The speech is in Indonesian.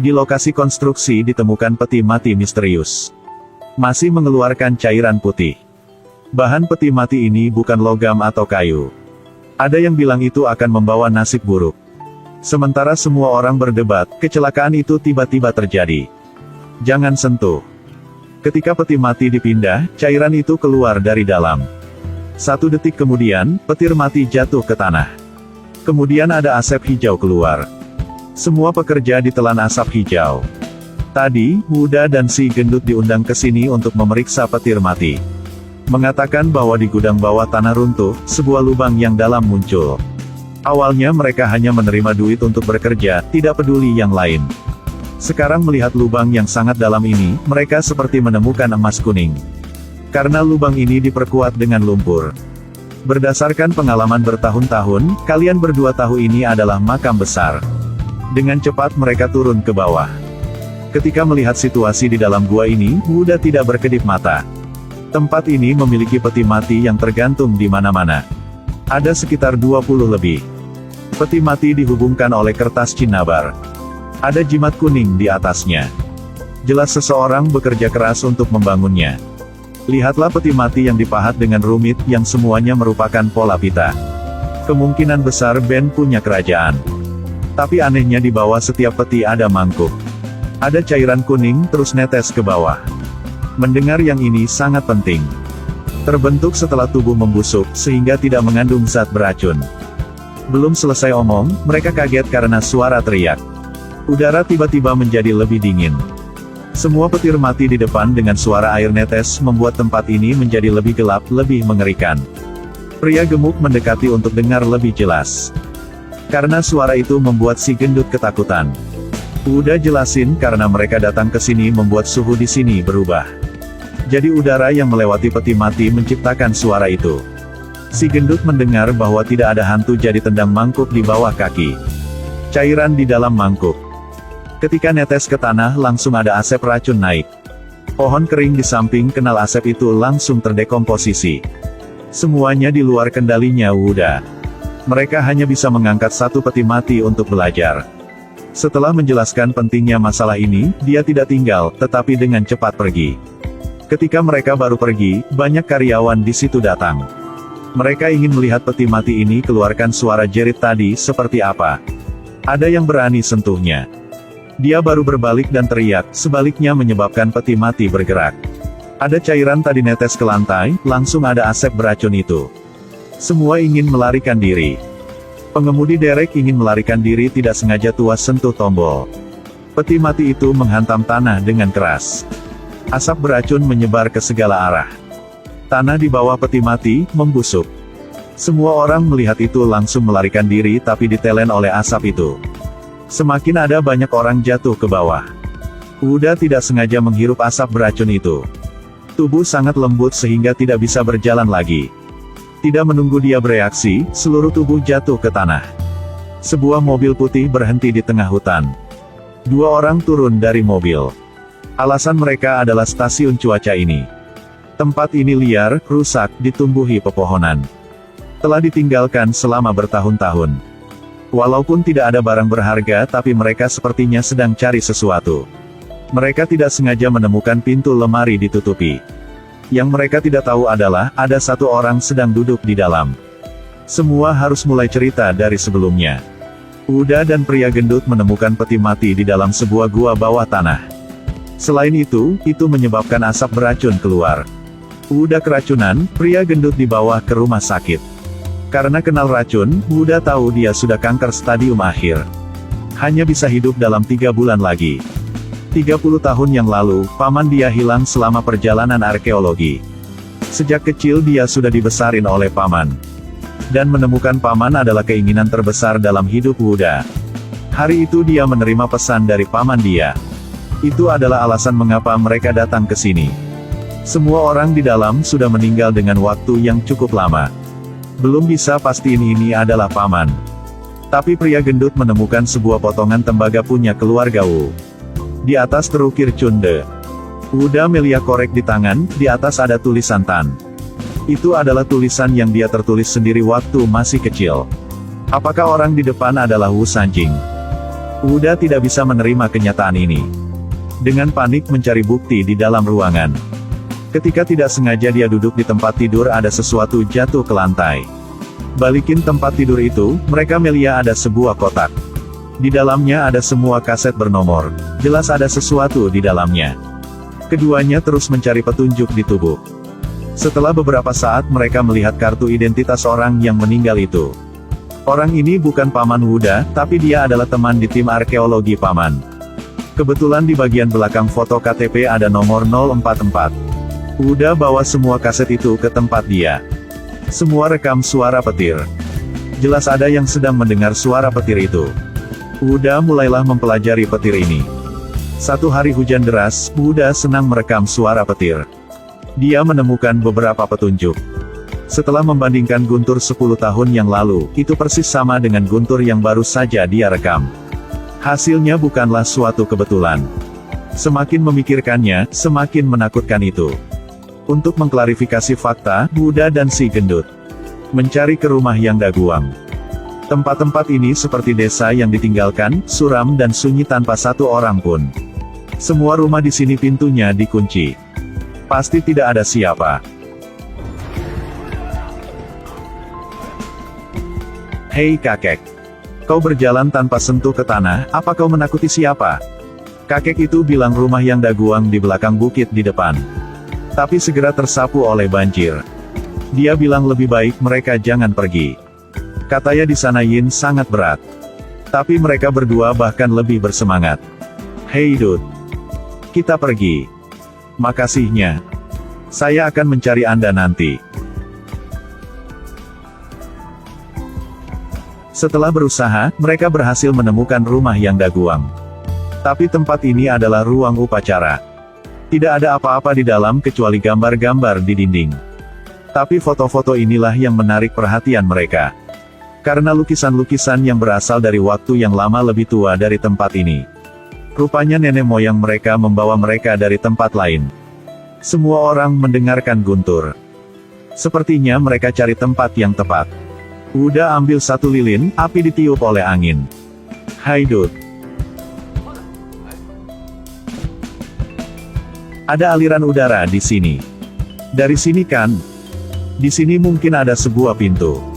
Di lokasi konstruksi ditemukan peti mati misterius. Masih mengeluarkan cairan putih. Bahan peti mati ini bukan logam atau kayu. Ada yang bilang itu akan membawa nasib buruk. Sementara semua orang berdebat, kecelakaan itu tiba-tiba terjadi. Jangan sentuh. Ketika peti mati dipindah, cairan itu keluar dari dalam. 1 detik kemudian, petir mati jatuh ke tanah. Kemudian ada asap hijau keluar. Semua pekerja ditelan asap hijau. Tadi, Wuda dan si gendut diundang ke sini untuk memeriksa petir mati. Mengatakan bahwa di gudang bawah tanah runtuh, sebuah lubang yang dalam muncul. Awalnya mereka hanya menerima duit untuk bekerja, tidak peduli yang lain. Sekarang melihat lubang yang sangat dalam ini, mereka seperti menemukan emas kuning. Karena lubang ini diperkuat dengan lumpur. Berdasarkan pengalaman bertahun-tahun, kalian berdua tahu ini adalah makam besar. Dengan cepat mereka turun ke bawah. Ketika melihat situasi di dalam gua ini, Wuda tidak berkedip mata. Tempat ini memiliki peti mati yang tergantung di mana-mana. Ada sekitar 20 lebih. Peti mati dihubungkan oleh kertas cinnabar. Ada jimat kuning di atasnya. Jelas seseorang bekerja keras untuk membangunnya. Lihatlah peti mati yang dipahat dengan rumit, yang semuanya merupakan pola pita. Kemungkinan besar Ben punya kerajaan. Tapi anehnya di bawah setiap peti ada mangkuk. Ada cairan kuning terus netes ke bawah. Mendengar yang ini sangat penting. Terbentuk setelah tubuh membusuk, sehingga tidak mengandung zat beracun. Belum selesai omong, mereka kaget karena suara teriak. Udara tiba-tiba menjadi lebih dingin. Semua petir mati di depan dengan suara air netes membuat tempat ini menjadi lebih gelap, lebih mengerikan. Pria gemuk mendekati untuk dengar lebih jelas. Karena suara itu membuat si gendut ketakutan. Udah jelasin karena mereka datang ke sini membuat suhu di sini berubah. Jadi udara yang melewati peti mati menciptakan suara itu. Si gendut mendengar bahwa tidak ada hantu jadi tendang mangkuk di bawah kaki. Cairan di dalam mangkuk. Ketika netes ke tanah langsung ada asap racun naik. Pohon kering di samping kenal asap itu langsung terdekomposisi. Semuanya di luar kendalinya Wuda. Mereka hanya bisa mengangkat 1 peti mati untuk belajar. Setelah menjelaskan pentingnya masalah ini, dia tidak tinggal, tetapi dengan cepat pergi. Ketika mereka baru pergi, banyak karyawan di situ datang. Mereka ingin melihat peti mati ini keluarkan suara jerit tadi seperti apa. Ada yang berani sentuhnya. Dia baru berbalik dan teriak, sebaliknya menyebabkan peti mati bergerak. Ada cairan tadi netes ke lantai, langsung ada asap beracun itu. Semua ingin melarikan diri. Pengemudi derek ingin melarikan diri tidak sengaja tuas sentuh tombol. Peti mati itu menghantam tanah dengan keras. Asap beracun menyebar ke segala arah. Tanah di bawah peti mati, membusuk. Semua orang melihat itu langsung melarikan diri tapi ditelen oleh asap itu. Semakin ada banyak orang jatuh ke bawah. Uda tidak sengaja menghirup asap beracun itu. Tubuh sangat lembut sehingga tidak bisa berjalan lagi. Tidak menunggu dia bereaksi, seluruh tubuh jatuh ke tanah. Sebuah mobil putih berhenti di tengah hutan. 2 orang turun dari mobil. Alasan mereka adalah stasiun cuaca ini. Tempat ini liar, rusak, ditumbuhi pepohonan. Telah ditinggalkan selama bertahun-tahun. Walaupun tidak ada barang berharga tapi mereka sepertinya sedang cari sesuatu. Mereka tidak sengaja menemukan pintu lemari ditutupi. Yang mereka tidak tahu adalah, ada 1 orang sedang duduk di dalam. Semua harus mulai cerita dari sebelumnya. Uda dan pria gendut menemukan peti mati di dalam sebuah gua bawah tanah. Selain itu menyebabkan asap beracun keluar. Uda keracunan, pria gendut dibawa ke rumah sakit. Karena kenal racun, Uda tahu dia sudah kanker stadium akhir. Hanya bisa hidup dalam 3 bulan lagi. 30 tahun yang lalu, paman dia hilang selama perjalanan arkeologi. Sejak kecil dia sudah dibesarin oleh paman. Dan menemukan paman adalah keinginan terbesar dalam hidup Wuda. Hari itu dia menerima pesan dari paman dia. Itu adalah alasan mengapa mereka datang ke sini. Semua orang di dalam sudah meninggal dengan waktu yang cukup lama. Belum bisa pastiin ini adalah paman. Tapi pria gendut menemukan sebuah potongan tembaga punya keluarga Wu. Di atas terukir Cunde. Wuda melihat korek di tangan, di atas ada tulisan Tan. Itu adalah tulisan yang dia tertulis sendiri waktu masih kecil. Apakah orang di depan adalah Wu Sanjing? Uda tidak bisa menerima kenyataan ini. Dengan panik mencari bukti di dalam ruangan. Ketika tidak sengaja dia duduk di tempat tidur, ada sesuatu jatuh ke lantai. Balikin tempat tidur itu, mereka melihat ada sebuah kotak. Di dalamnya ada semua kaset bernomor. Jelas ada sesuatu di dalamnya. Keduanya terus mencari petunjuk di tubuh. Setelah beberapa saat mereka melihat kartu identitas orang yang meninggal itu. Orang ini bukan Paman Wuda, tapi dia adalah teman di tim arkeologi Paman. Kebetulan di bagian belakang foto KTP ada nomor 044. Wuda bawa semua kaset itu ke tempat dia. Semua rekam suara petir. Jelas ada yang sedang mendengar suara petir itu. Wuda mulailah mempelajari petir ini. Satu hari hujan deras, Wuda senang merekam suara petir. Dia menemukan beberapa petunjuk. Setelah membandingkan guntur 10 tahun yang lalu, itu persis sama dengan guntur yang baru saja dia rekam. Hasilnya bukanlah suatu kebetulan. Semakin memikirkannya, semakin menakutkan itu. Untuk mengklarifikasi fakta, Wuda dan si gendut mencari ke rumah yang Daguang. Tempat-tempat ini seperti desa yang ditinggalkan, suram dan sunyi tanpa satu orang pun. Semua rumah di sini pintunya dikunci. Pasti tidak ada siapa. Hei kakek. Kau berjalan tanpa sentuh ke tanah, apa kau menakuti siapa? Kakek itu bilang rumah yang Daguang di belakang bukit di depan. Tapi segera tersapu oleh banjir. Dia bilang lebih baik mereka jangan pergi. Katanya di sana Yin sangat berat. Tapi mereka berdua bahkan lebih bersemangat. Hei dude. Kita pergi. Makasihnya. Saya akan mencari Anda nanti. Setelah berusaha, mereka berhasil menemukan rumah yang Daguang. Tapi tempat ini adalah ruang upacara. Tidak ada apa-apa di dalam kecuali gambar-gambar di dinding. Tapi foto-foto inilah yang menarik perhatian mereka. Karena lukisan-lukisan yang berasal dari waktu yang lama lebih tua dari tempat ini. Rupanya nenek moyang mereka membawa mereka dari tempat lain. Semua orang mendengarkan guntur. Sepertinya mereka cari tempat yang tepat. Wuda ambil satu lilin, api ditiup oleh angin. Hai dude. Ada aliran udara di sini. Dari sini kan? Di sini mungkin ada sebuah pintu.